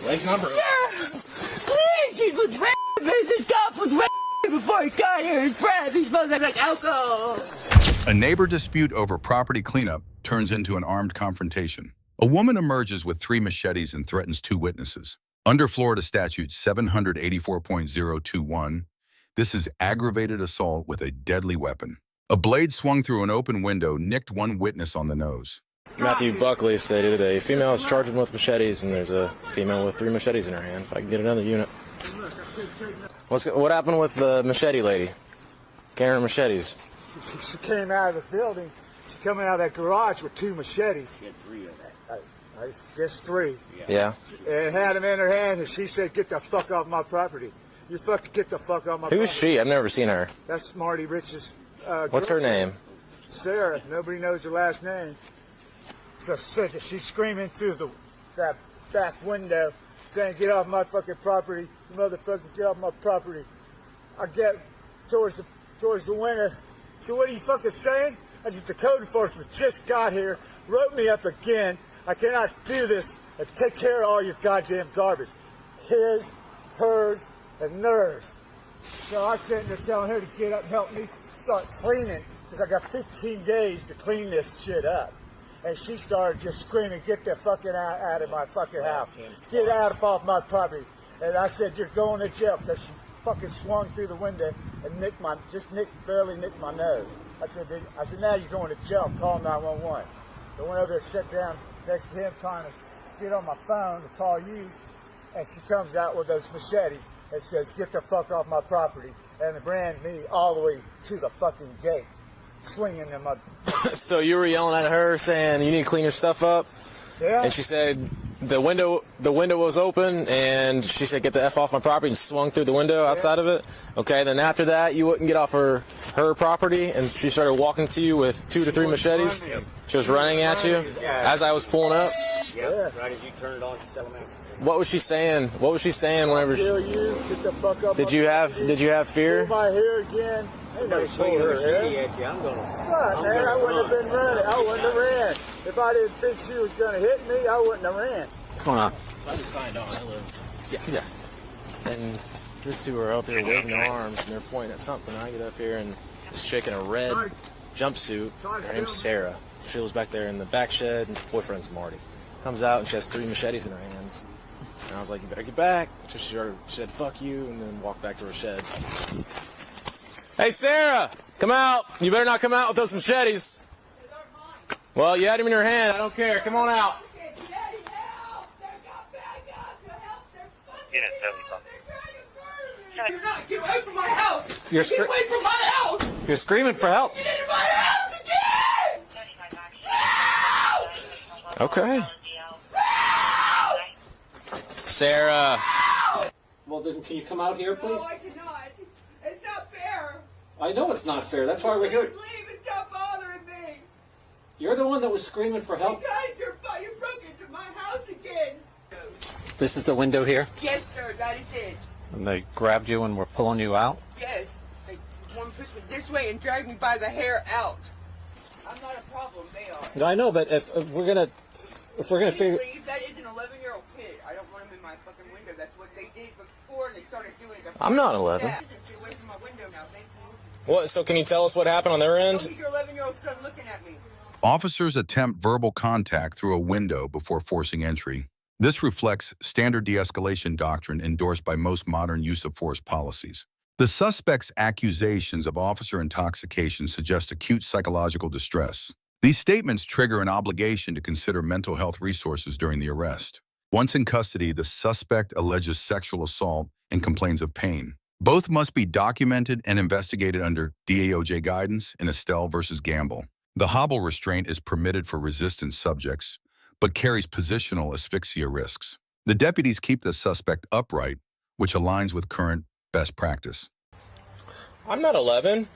Leg number. Please, he was the cop was before he got here. His breath, he smells like alcohol. A neighbor dispute over property cleanup turns into an armed confrontation. A woman emerges with 3 machetes and threatens 2 witnesses. Under Florida Statute 784.021, this is aggravated assault with a deadly weapon. A blade swung through an open window nicked 1 witness on the nose. Matthew Buckley said today, a female is charged with shmachetes, and there's a female with 3 machetes in her hand. If I can get another unit. What happened with the machete lady? Carrying machetes. She came out of the building. She came out of that garage with 2 machetes. She had 3 of that. I guess 3. Yeah. And had them in her hand, and she said, "Get the fuck off my property. You fucking get the fuck off my property." Who's she? I've never seen her. That's Marty Rich's What's her girlfriend. name? Sarah. Nobody knows her last name. So she's screaming through that back window, saying, "Get off my fucking property, you motherfucker! Get off my property." I get towards the window. So what are you fucking saying? The code enforcement just got here, wrote me up again. I cannot do this and take care of all your goddamn garbage. His, hers, and theirs. So I'm sitting there telling her to get up and help me start cleaning, because I got 15 days to clean this shit up. And she started just screaming, "Get the fucking out of my fucking house. Get out off my property." And I said, "You're going to jail," because she fucking swung through the window and barely nicked my nose. I said, "Now you're going to jail. Call 911." So I went over there, sat down next to him, trying to get on my phone to call you. And she comes out with those machetes and says, "Get the fuck off my property," and ran me all the way to the fucking gate, swinging them up. So you were yelling at her, saying you need to clean your stuff up. Yeah. And she said the window was open, and she said, "Get the F off my property," and swung through the window outside of it. Okay, then after that, you wouldn't get off her property, and she started walking to you with 2 to 3 machetes. She was running at you as I was pulling up. Yeah. Right as you turned it on, she fell out. What was she saying? What was she saying whenever? Kill you. Get the fuck up. Did you have fear? Pull my hair again. Ain't no Swinging her her hair. CD at you. I'm gonna. Right, man, I wouldn't have been running. I wouldn't have ran. If I didn't think she was going to hit me, I wouldn't have ran. What's going on? So I just signed on. I live. Yeah. And these 2 are out there waving their arms, and they're pointing at something. I get up here, and this chick in a red jumpsuit, her name's Sarah. She was back there in the back shed, and her boyfriend's Marty. Comes out, and she has 3 machetes in her hands. And I was like, "You better get back." So she said, "Fuck you," and then walked back to her shed. "Hey, Sarah, come out. You better not come out with those machetes." "Well, you had them in your hand. I don't care. Come on out." You're not. Get away from my house. Get away from my house. You're screaming for help. Get into my house again. Help! Okay. Sarah. Well, then, can you come out here, please? No, I cannot. It's not fair. I know it's not fair. That's why we're here. Please leave. It's not bothering me. You're the one that was screaming for help. Guys, you broke into my house again. This is the window here? Yes, sir. That is it. And they grabbed you and were pulling you out? Yes. They one pushed me this way and dragged me by the hair out. I'm not a problem. They are. I know, but if we're gonna figure. Leave. That is an 11-year-old kid. I don't want him in my fucking window. That's what they did before, and they started doing it. I'm not 11. Get away from my window now. Thank you. What? So can you tell us what happened on their end? Look at your 11-year-old son looking at me. Officers attempt verbal contact through a window before forcing entry. This reflects standard de-escalation doctrine endorsed by most modern use-of-force policies. The suspect's accusations of officer intoxication suggest acute psychological distress. These statements trigger an obligation to consider mental health resources during the arrest. Once in custody, the suspect alleges sexual assault and complains of pain. Both must be documented and investigated under DAOJ guidance in Estelle versus Gamble. The hobble restraint is permitted for resistant subjects, but carries positional asphyxia risks. The deputies keep the suspect upright, which aligns with current best practice. I'm not 11.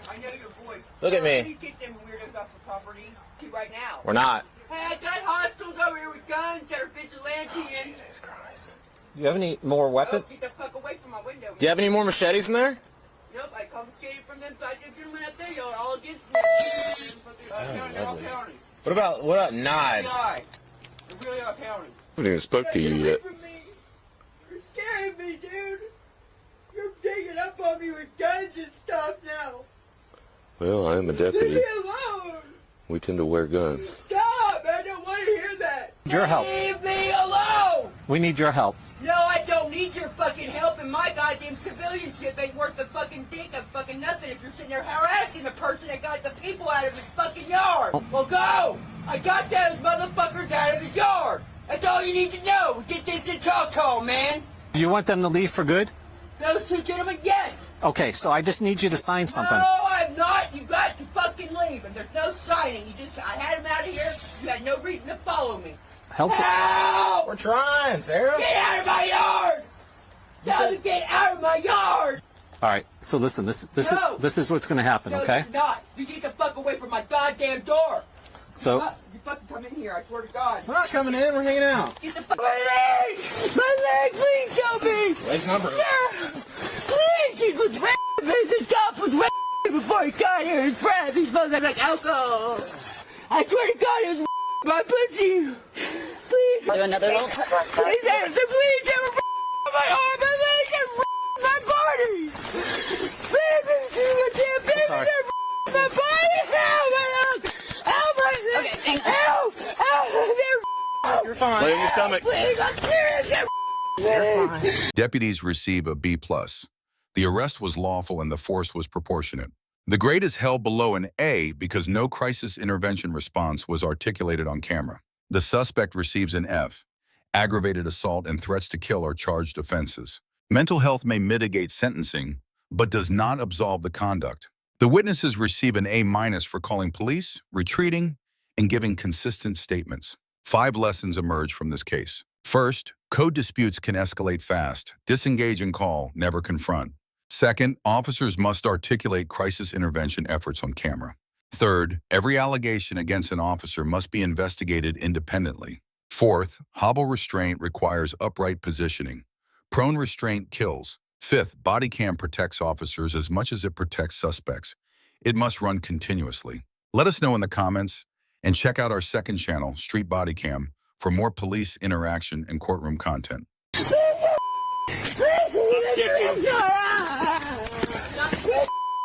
I know your voice. Look at me. You get them weirdos off the property right now. We're not. Hey, I got hostiles over here with guns that are vigilante and... Jesus Christ. Do you have any more weapons? Oh, get the fuck away from my window. Do you have any more machetes in there? Nope, I confiscated from them, so I did gentlemen out there, y'all are all against me. They're all county. What about knives? FBI. really are counting. I haven't even spoke to you yet. You're scaring me, dude. You're digging up on me with guns and stuff now. Well, I am a Leave deputy. me alone. We tend to wear guns. Stop. I don't want to hear that. Your help. Leave me alone. We need your help. No, I don't need your fucking help in my goddamn civilian shit. Ain't worth the fucking dick of fucking nothing if you're sitting there harassing the person that got the people out of his fucking yard. Well, go! I got those motherfuckers out of his yard. That's all you need to know. Get this in Choctaw, man. Do you want them to leave for good? Those two gentlemen, yes. Okay, so I just need you to sign something. No, I'm not. You got to fucking leave. And there's no signing. I had him out of here. You had no reason to follow me. Help. Help! We're trying, Sarah. Get out of my yard! Tell them to get out of my yard! All right. So listen, this No. is what's going to happen. No, Okay. it's not. You get the fuck away from my goddamn door. So You fucking come in here, I swear to God. We're not coming in. We're hanging out. Get the fuck. My leg! My leg, please help me! Leg's not broken. Please! He was raping! This cop was raping before he got here. His breath, he smells like alcohol. I swear to God, he was my pussy. Please. Do another little Please, please, they were my arm, my leg, and my body. Baby, sorry. my body. Help, my leg. Okay, hang on. Help, You're fine. Lay on your stomach. please, I'm serious. You're fine. Deputies receive a B+. The arrest was lawful and the force was proportionate. The grade is held below an A because no crisis intervention response was articulated on camera. The suspect receives an F. Aggravated assault and threats to kill are charged offenses. Mental health may mitigate sentencing, but does not absolve the conduct. The witnesses receive an A- for calling police, retreating, and giving consistent statements. 5 lessons emerge from this case. First, code disputes can escalate fast. Disengage and call, never confront. Second, officers must articulate crisis intervention efforts on camera. Third, every allegation against an officer must be investigated independently. Fourth, hobble restraint requires upright positioning. Prone restraint kills. Fifth, body cam protects officers as much as it protects suspects. It must run continuously. Let us know in the comments and check out our second channel, Street Body Cam, for more police interaction and courtroom content.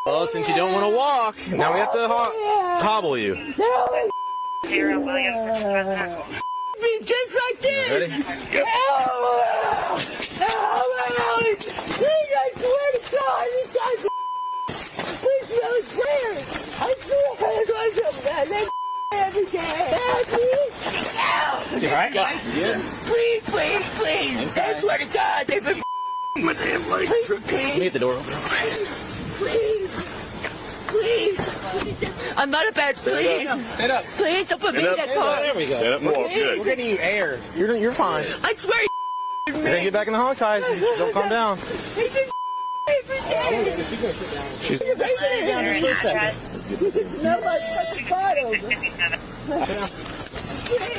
Well, since you don't want to walk, now we have to hobble you. Just like this. Ready? Oh my God. Please, I swear to God, this guy's please, I swear. I swear to God, they every day. Please. You all right? Yeah. Please. I swear to God, they've been my damn leg. Let me get the door open. Please. I'm not a bad. Please. Stand up. Please don't put me in that car. There we go. Stand up more. Good. We're getting you air. You're fine. I swear. You're gonna get back in the hog ties. Don't calm down. He's just every day. She's gonna sit down. She's Sit down just for a second. Nobody fucking bottles.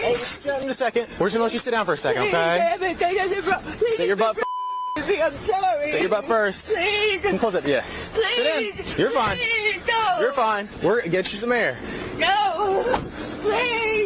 Hey, sit down in a second. We're just gonna let you sit down for a second, okay? Sit your butt. I'm sorry. Sit your butt first. Please. Come close it. Yeah. Please. Sit in. You're fine. Please, no. You're fine. We're get you some air. No. Please.